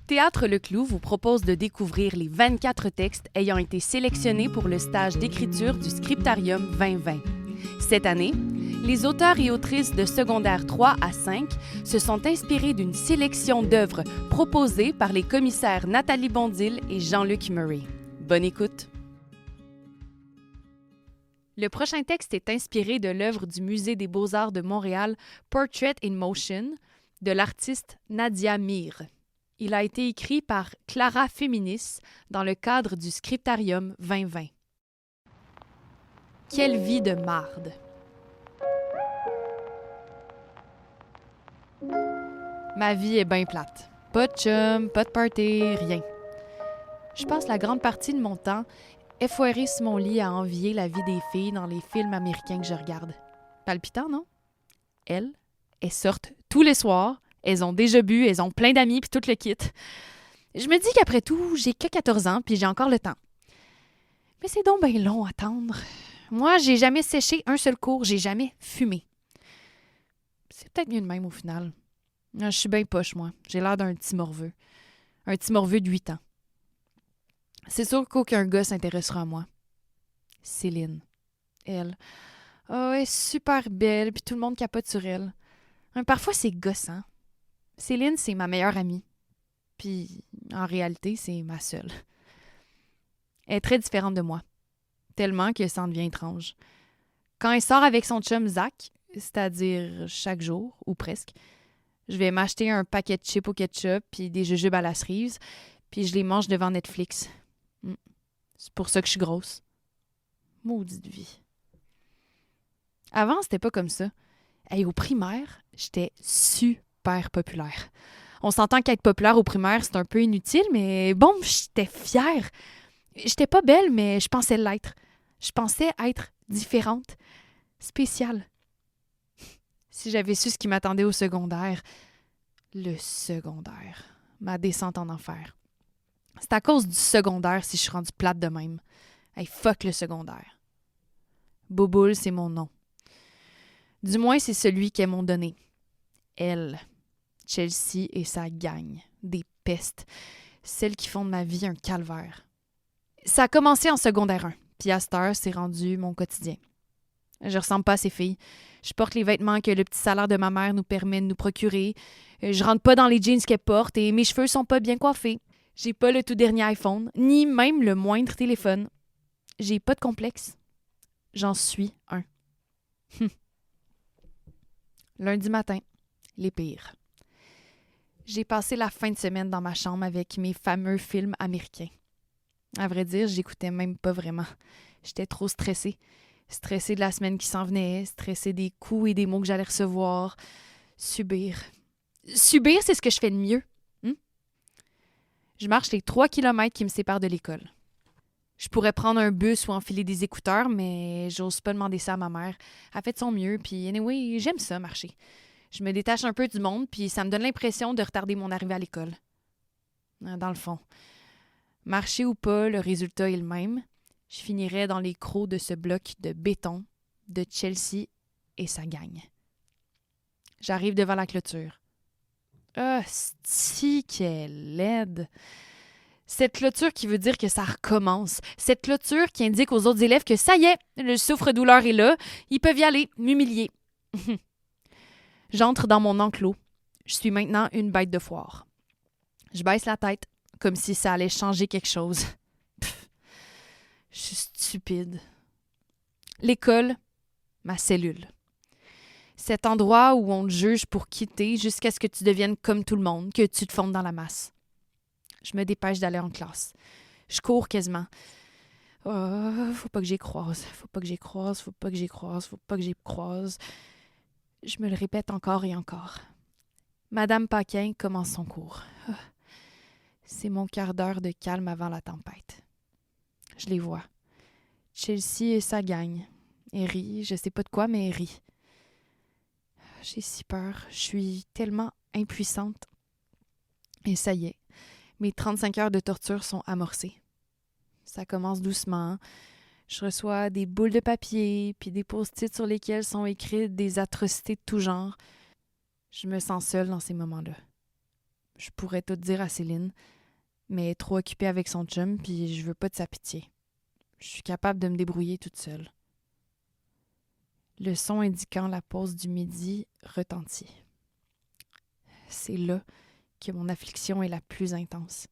Théâtre Le Clou vous propose de découvrir les 24 textes ayant été sélectionnés pour le stage d'écriture du Scriptarium 2020. Cette année, les auteurs et autrices de secondaire 3 à 5 se sont inspirés d'une sélection d'œuvres proposées par les commissaires Nathalie Bondil et Jean-Luc Murray. Bonne écoute! Le prochain texte est inspiré de l'œuvre du Musée des beaux-arts de Montréal, Portrait in Motion, de l'artiste Nadia Mir. Il a été écrit par Clara Féminis dans le cadre du Scriptarium 2020. Quelle vie de marde! Ma vie est bien plate. Pas de chum, pas de party, rien. Je passe la grande partie de mon temps effoirée sur mon lit à envier la vie des filles dans les films américains que je regarde. Palpitant, non? Elles sortent tous les soirs, elles ont déjà bu, elles ont plein d'amis puis tout le kit. Je me dis qu'après tout, j'ai que 14 ans puis j'ai encore le temps. Mais c'est donc bien long à attendre. Moi, j'ai jamais séché un seul cours, j'ai jamais fumé. C'est peut-être mieux de même au final. Je suis bien poche, moi. J'ai l'air d'un petit morveux. Un petit morveux de 8 ans. C'est sûr qu'aucun gars s'intéressera à moi. Céline. Elle. Oh, elle est super belle, puis tout le monde capote sur elle. Parfois, c'est gossant. Céline, c'est ma meilleure amie. Puis, en réalité, c'est ma seule. Elle est très différente de moi. Tellement que ça en devient étrange. Quand elle sort avec son chum Zach, c'est-à-dire chaque jour, ou presque, je vais m'acheter un paquet de chips au ketchup puis des jujubes à la cerise, puis je les mange devant Netflix. C'est pour ça que je suis grosse. Maudite vie. Avant, c'était pas comme ça. Hey, au primaire, j'étais super populaire. On s'entend qu'être populaire au primaire, c'est un peu inutile, mais bon, j'étais fière. J'étais pas belle, mais je pensais l'être. Je pensais être différente, spéciale. Si j'avais su ce qui m'attendait au secondaire, le secondaire, ma descente en enfer. C'est à cause du secondaire si je suis rendue plate de même. Hey, fuck le secondaire. Bouboule, c'est mon nom. Du moins, c'est celui qu'elles m'ont donné. Elle, Chelsea et sa gang, des pestes, celles qui font de ma vie un calvaire. Ça a commencé en secondaire 1, puis à cette heure, c'est rendu mon quotidien. Je ressemble pas à ces filles. Je porte les vêtements que le petit salaire de ma mère nous permet de nous procurer. Je rentre pas dans les jeans qu'elle porte et mes cheveux sont pas bien coiffés. J'ai pas le tout dernier iPhone, ni même le moindre téléphone. J'ai pas de complexe. J'en suis un. Lundi matin, les pires. J'ai passé la fin de semaine dans ma chambre avec mes fameux films américains. À vrai dire, j'écoutais même pas vraiment. J'étais trop stressée. Stressée de la semaine qui s'en venait, stressée des coups et des mots que j'allais recevoir. Subir. Subir, c'est ce que je fais de mieux. Je marche les 3 kilomètres qui me séparent de l'école. Je pourrais prendre un bus ou enfiler des écouteurs, mais j'ose pas demander ça à ma mère. Elle fait de son mieux, puis anyway, j'aime ça, marcher. Je me détache un peu du monde, puis ça me donne l'impression de retarder mon arrivée à l'école. Dans le fond, marcher ou pas, le résultat est le même. Je finirais dans les crocs de ce bloc de béton de Chelsea et sa gang. J'arrive devant la clôture. Hostie, qu'elle laide! Cette clôture qui veut dire que ça recommence. Cette clôture qui indique aux autres élèves que ça y est, le souffre-douleur est là, ils peuvent y aller, m'humilier. J'entre dans mon enclos. Je suis maintenant une bête de foire. Je baisse la tête, comme si ça allait changer quelque chose. Je suis stupide. L'école, ma cellule. Cet endroit où on te juge pour quitter jusqu'à ce que tu deviennes comme tout le monde, que tu te fondes dans la masse. Je me dépêche d'aller en classe. Je cours quasiment. Oh, faut pas que j'y croise. Faut pas que j'y croise. Faut pas que j'y croise. Faut pas que j'y croise. Je me le répète encore et encore. Madame Paquin commence son cours. Oh, c'est mon quart d'heure de calme avant la tempête. Je les vois. Chelsea et sa gang. Elle rit. Je sais pas de quoi, mais elle rit. J'ai si peur. Je suis tellement impuissante. Et ça y est. Mes 35 heures de torture sont amorcées. Ça commence doucement. Je reçois des boules de papier puis des post-it sur lesquels sont écrites des atrocités de tout genre. Je me sens seule dans ces moments-là. Je pourrais tout dire à Céline, mais elle est trop occupée avec son chum, puis je veux pas de sa pitié. Je suis capable de me débrouiller toute seule. Le son indiquant la pause du midi retentit. C'est là que mon affliction est la plus intense.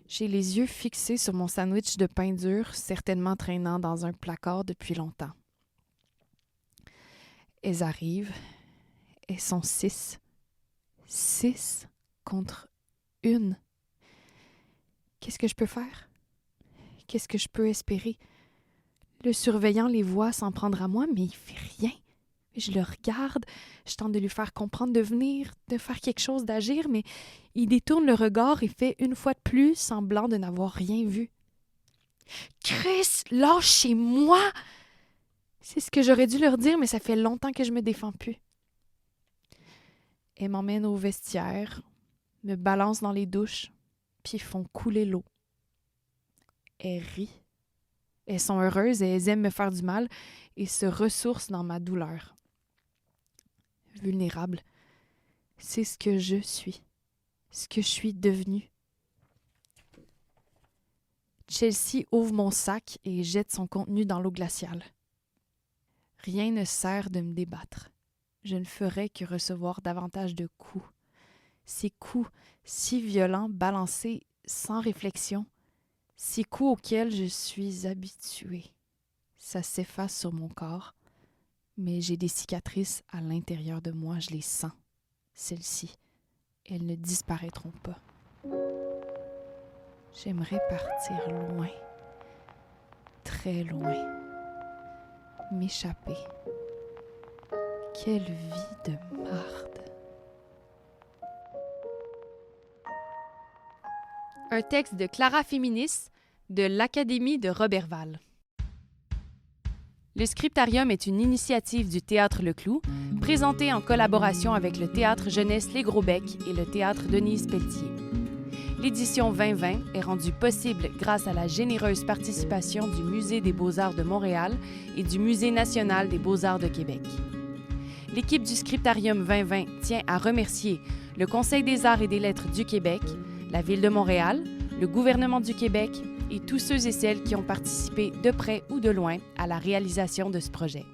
J'ai les yeux fixés sur mon sandwich de pain dur, certainement traînant dans un placard depuis longtemps. Elles arrivent. Elles sont 6. 6 contre 1. Qu'est-ce que je peux faire? Qu'est-ce que je peux espérer? Le surveillant les voit s'en prendre à moi, mais il fait rien. Je le regarde, je tente de lui faire comprendre de venir, de faire quelque chose, d'agir, mais il détourne le regard et fait une fois de plus semblant de n'avoir rien vu. « Chris, lâchez-moi! » C'est ce que j'aurais dû leur dire, mais ça fait longtemps que je me défends plus. Elles m'emmènent au vestiaire, me balancent dans les douches, puis font couler l'eau. Elles rient. Elles sont heureuses et elles aiment me faire du mal et se ressourcent dans ma douleur. Vulnérable, c'est ce que je suis, ce que je suis devenue. Chelsea ouvre mon sac et jette son contenu dans l'eau glaciale. Rien ne sert de me débattre. Je ne ferai que recevoir davantage de coups. Ces coups si violents, balancés sans réflexion, ces coups auxquels je suis habituée. Ça s'efface sur mon corps, mais j'ai des cicatrices à l'intérieur de moi, je les sens. Celles-ci, elles ne disparaîtront pas. J'aimerais partir loin, très loin, m'échapper. Quelle vie de marde! Un texte de Clara Féminis de l'Académie de Roberval. Le Scriptarium est une initiative du Théâtre Le Clou, présentée en collaboration avec le Théâtre Jeunesse Les Gros Becs et le Théâtre Denise Pelletier. L'édition 2020 est rendue possible grâce à la généreuse participation du Musée des Beaux-Arts de Montréal et du Musée national des Beaux-Arts de Québec. L'équipe du Scriptarium 2020 tient à remercier le Conseil des arts et des lettres du Québec, la Ville de Montréal, le gouvernement du Québec et tous ceux et celles qui ont participé de près ou de loin à la réalisation de ce projet.